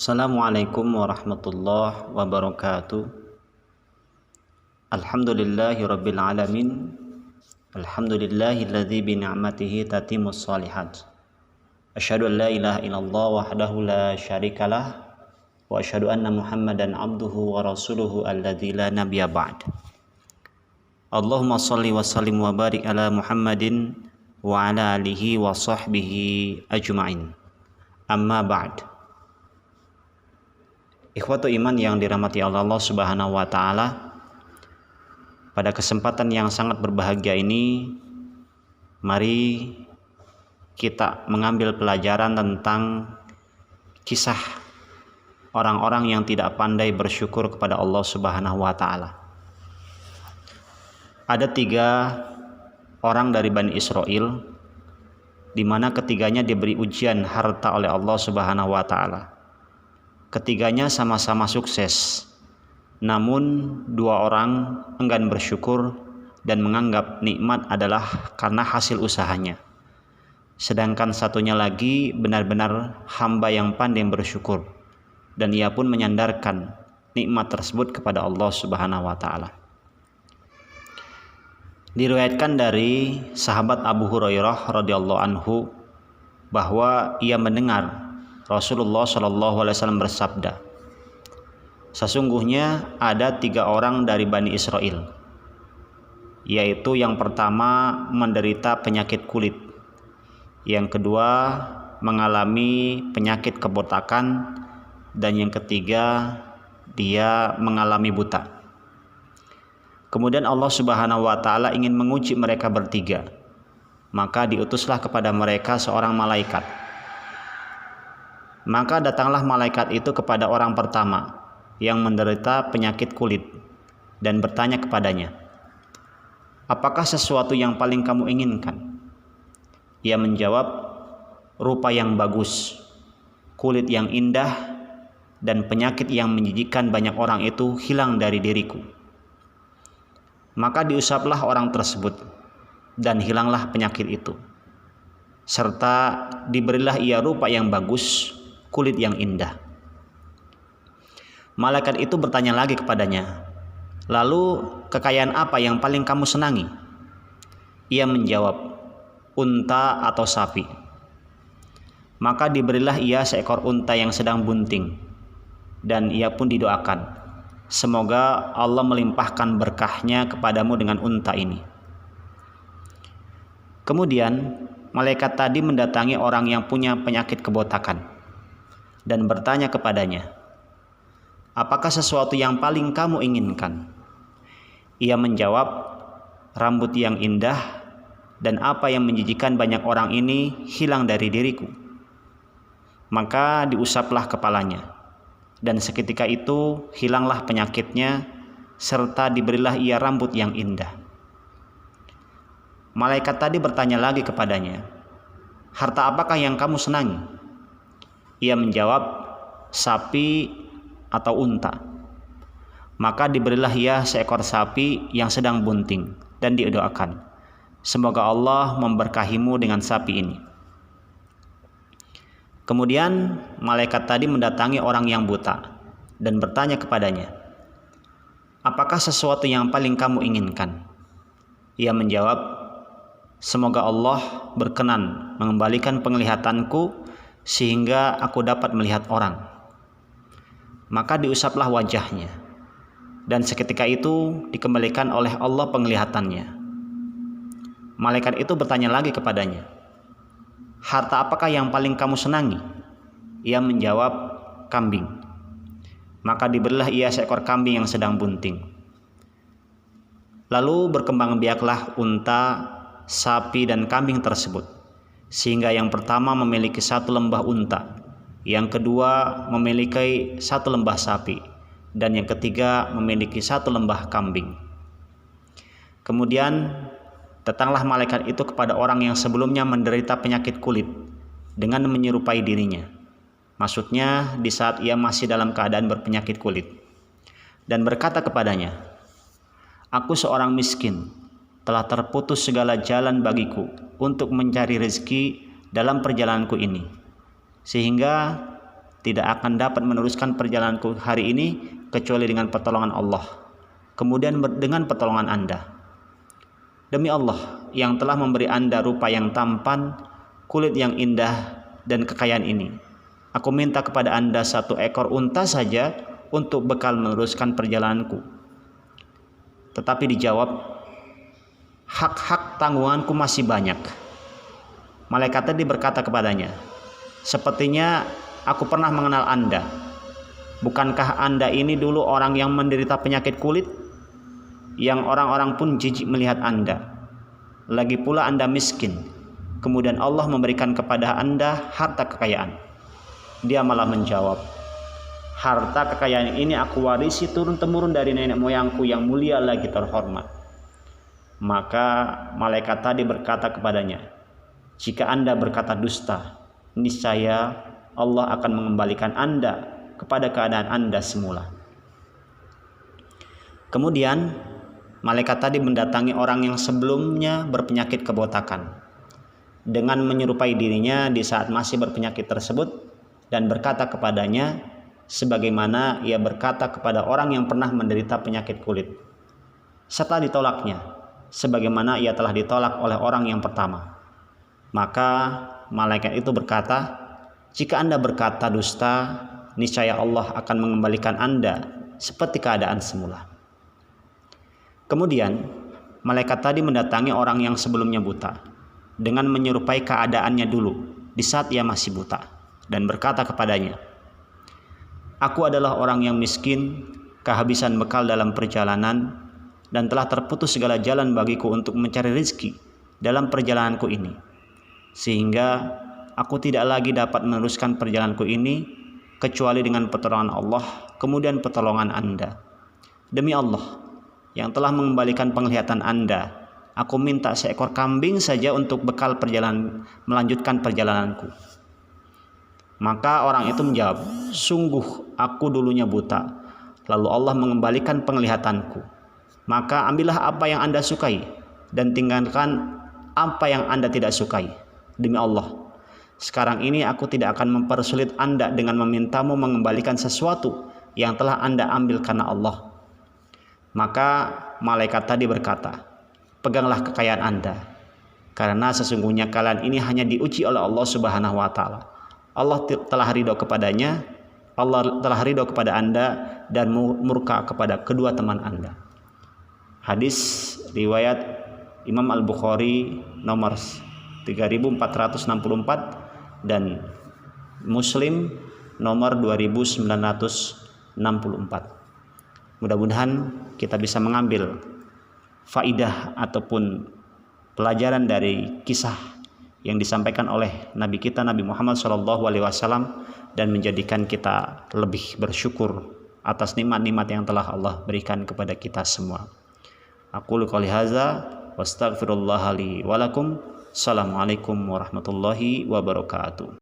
Assalamualaikum warahmatullahi wabarakatuh. Alhamdulillahirabbil alamin. Alhamdulillahilladzi bi ni'matihi tatimmus shalihat. Asyhadu an la ilaha illallah wahdahu la syarikalah wa asyhadu anna Muhammadan abduhu wa rasuluhu alladzi la nabiyya ba'd. Allahumma shalli wa sallim wa barik ala Muhammadin wa ala alihi wa sahbihi ajma'in. Amma ba'd. Ikhwatu iman yang dirahmati Allah Subhanahu wa taala, pada kesempatan yang sangat berbahagia ini mari kita mengambil pelajaran tentang kisah orang-orang yang tidak pandai bersyukur kepada Allah Subhanahu wa taala. Ada 3 orang dari Bani Israel, di mana ketiganya diberi ujian harta oleh Allah Subhanahu wa taala. Ketiganya sama-sama sukses, namun 2 orang enggan bersyukur dan menganggap nikmat adalah karena hasil usahanya. Sedangkan satunya lagi benar-benar hamba yang pandai bersyukur, dan ia pun menyandarkan nikmat tersebut kepada Allah Subhanahu wa taala. Diriwayatkan dari sahabat Abu Hurairah radhiyallahu anhu bahwa ia mendengar Rasulullah Shallallahu Alaihi Wasallam bersabda, sesungguhnya ada 3 orang dari Bani Israel, yaitu yang pertama menderita penyakit kulit, yang kedua mengalami penyakit kebotakan, dan yang ketiga dia mengalami buta. Kemudian Allah Subhanahu wa taala ingin menguji mereka bertiga, maka diutuslah kepada mereka seorang malaikat. Maka datanglah malaikat itu kepada orang pertama yang menderita penyakit kulit dan bertanya kepadanya, apakah sesuatu yang paling kamu inginkan? Ia menjawab, rupa yang bagus, kulit yang indah, dan penyakit yang menjijikkan banyak orang itu hilang dari diriku. Maka diusaplah orang tersebut dan hilanglah penyakit itu, serta diberilah ia rupa yang bagus, kulit yang indah. Malaikat itu bertanya lagi kepadanya, lalu kekayaan apa yang paling kamu senangi? Ia menjawab, unta atau sapi. Maka diberilah ia seekor unta yang sedang bunting, dan ia pun didoakan, semoga Allah melimpahkan berkahnya kepadamu dengan unta ini. Kemudian malaikat tadi mendatangi orang yang punya penyakit kebotakan dan bertanya kepadanya, apakah sesuatu yang paling kamu inginkan? Ia menjawab, rambut yang indah, dan apa yang menjijikkan banyak orang ini hilang dari diriku. Maka diusaplah kepalanya, dan seketika itu hilanglah penyakitnya, serta diberilah ia rambut yang indah. Malaikat tadi bertanya lagi kepadanya, harta apakah yang kamu senangi? Ia menjawab, sapi atau unta. Maka diberilah ia seekor sapi yang sedang bunting dan didoakan, semoga Allah memberkahimu dengan sapi ini. Kemudian malaikat tadi mendatangi orang yang buta dan bertanya kepadanya, apakah sesuatu yang paling kamu inginkan? Ia menjawab, semoga Allah berkenan mengembalikan penglihatanku sehingga aku dapat melihat orang. Maka diusaplah wajahnya, dan seketika itu dikembalikan oleh Allah penglihatannya. Malaikat itu bertanya lagi kepadanya, harta apakah yang paling kamu senangi? Ia menjawab, kambing. Maka diberilah ia seekor kambing yang sedang bunting. Lalu berkembang biaklah unta, sapi, dan kambing tersebut, sehingga yang pertama memiliki 1 lembah unta, yang kedua memiliki 1 lembah sapi, dan yang ketiga memiliki 1 lembah kambing. Kemudian datanglah malaikat itu kepada orang yang sebelumnya menderita penyakit kulit dengan menyerupai dirinya, maksudnya di saat ia masih dalam keadaan berpenyakit kulit, dan berkata kepadanya, aku seorang miskin, telah terputus segala jalan bagiku untuk mencari rezeki dalam perjalananku ini, sehingga tidak akan dapat meneruskan perjalananku hari ini kecuali dengan pertolongan Allah, kemudian dengan pertolongan Anda. Demi Allah yang telah memberi Anda rupa yang tampan, kulit yang indah, dan kekayaan ini, aku minta kepada Anda 1 ekor unta saja untuk bekal meneruskan perjalananku. Tetapi dijawab, hak-hak tanggunganku masih banyak. Malaikat tadi berkata kepadanya, sepertinya aku pernah mengenal Anda. Bukankah Anda ini dulu orang yang menderita penyakit kulit, yang orang-orang pun jijik melihat Anda? Lagi pula Anda miskin, kemudian Allah memberikan kepada Anda harta kekayaan. Dia malah menjawab, harta kekayaan ini aku warisi turun-temurun dari nenek moyangku yang mulia lagi terhormat. Maka malaikat tadi berkata kepadanya, jika Anda berkata dusta, niscaya Allah akan mengembalikan Anda kepada keadaan Anda semula. Kemudian malaikat tadi mendatangi orang yang sebelumnya berpenyakit kebotakan dengan menyerupai dirinya di saat masih berpenyakit tersebut dan berkata kepadanya sebagaimana ia berkata kepada orang yang pernah menderita penyakit kulit, serta ditolaknya sebagaimana ia telah ditolak oleh orang yang pertama. Maka malaikat itu berkata, jika Anda berkata dusta, niscaya Allah akan mengembalikan Anda seperti keadaan semula. Kemudian malaikat tadi mendatangi orang yang sebelumnya buta dengan menyerupai keadaannya dulu di saat ia masih buta dan berkata kepadanya, aku adalah orang yang miskin, kehabisan bekal dalam perjalanan, dan telah terputus segala jalan bagiku untuk mencari rezeki dalam perjalananku ini, sehingga aku tidak lagi dapat meneruskan perjalananku ini kecuali dengan pertolongan Allah, kemudian pertolongan Anda. Demi Allah yang telah mengembalikan penglihatan Anda, aku minta 1 ekor kambing saja untuk bekal melanjutkan perjalananku. Maka orang itu menjawab, sungguh aku dulunya buta, lalu Allah mengembalikan penglihatanku. Maka ambillah apa yang Anda sukai dan tinggalkan apa yang Anda tidak sukai. Demi Allah, sekarang ini aku tidak akan mempersulit Anda dengan memintamu mengembalikan sesuatu yang telah Anda ambil karena Allah. Maka malaikat tadi berkata, peganglah kekayaan Anda, karena sesungguhnya kalian ini hanya diuji oleh Allah Subhanahu wa Ta'ala. Allah telah ridho kepadanya, Allah telah ridho kepada Anda dan murka kepada kedua teman Anda. Hadis riwayat Imam Al-Bukhari nomor 3464 dan Muslim nomor 2964. Mudah-mudahan kita bisa mengambil faidah ataupun pelajaran dari kisah yang disampaikan oleh Nabi kita Nabi Muhammad SAW dan menjadikan kita lebih bersyukur atas nikmat-nikmat yang telah Allah berikan kepada kita semua. Aqulu qouli hadza wastaghfirullaha li wa lakum. Assalamualaikum warahmatullahi wabarakatuh.